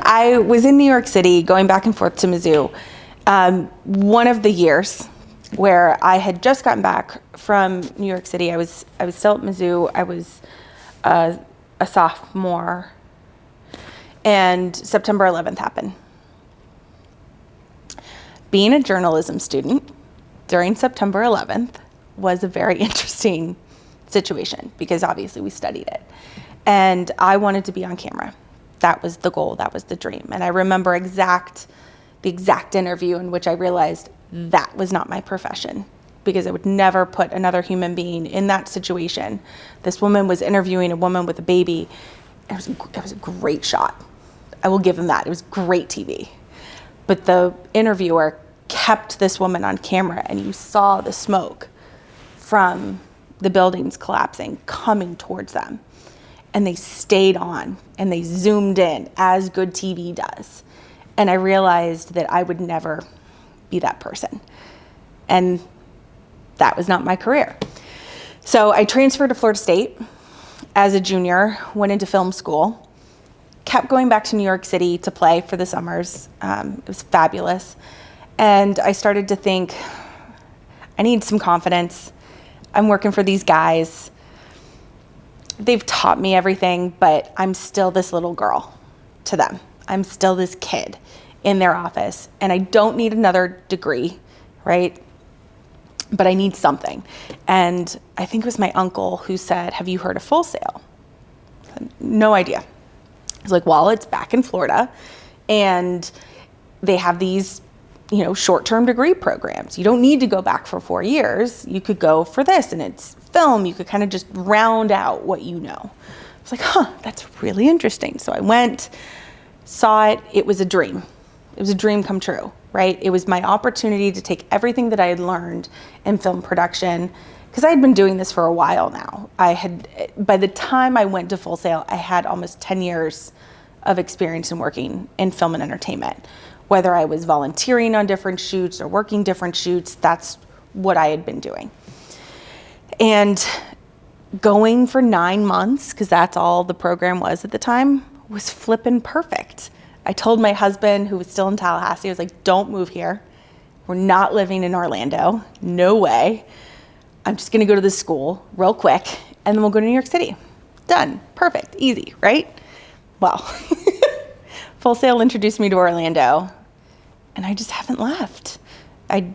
I was in New York City going back and forth to Mizzou. One of the years where I had just gotten back from New York City, I was still at Mizzou. I was a sophomore, and September 11th happened. Being a journalism student during September 11th was a very interesting situation because obviously we studied it. And I wanted to be on camera. That was the goal, that was the dream. And I remember the exact interview in which I realized that was not my profession, because I would never put another human being in that situation. This woman was interviewing a woman with a baby. It was a great shot. I will give him that. It was great TV. But the interviewer kept this woman on camera, and you saw the smoke from the buildings collapsing coming towards them. And they stayed on and they zoomed in as good TV does. And I realized that I would never be that person. And that was not my career. So I transferred to Florida State as a junior, went into film school, kept going back to New York City to play for the summers. It was fabulous. And I started to think, I need some confidence. I'm working for these guys. They've taught me everything, but I'm still this little girl to them. I'm still this kid in their office, and I don't need another degree, right? But I need something. And I think it was my uncle who said, "Have you heard of Full Sail?" I said, no idea. I was like, well, it's back in Florida, and they have these, short-term degree programs. You don't need to go back for 4 years. You could go for this, and it's film. You could kind of just round out what you know. I was like, that's really interesting. So I went, saw it. It was a dream. It was a dream come true, right? It was my opportunity to take everything that I had learned in film production, because I had been doing this for a while now. By the time I went to Full Sail, I had almost 10 years of experience in working in film and entertainment. Whether I was volunteering on different shoots or working different shoots, that's what I had been doing. And going for 9 months, because that's all the program was at the time, was flippin' perfect. I told my husband, who was still in Tallahassee, I was like, don't move here. We're not living in Orlando. No way. I'm just gonna go to this school real quick, and then we'll go to New York City. Done. Perfect. Easy, right? Well, Full Sail introduced me to Orlando, and I just haven't left. I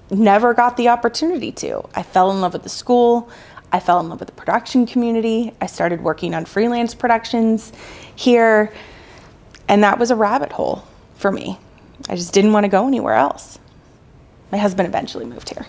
never got the opportunity to. I fell in love with the school. I fell in love with the production community. I started working on freelance productions here, and that was a rabbit hole for me. I just didn't want to go anywhere else. My husband eventually moved here.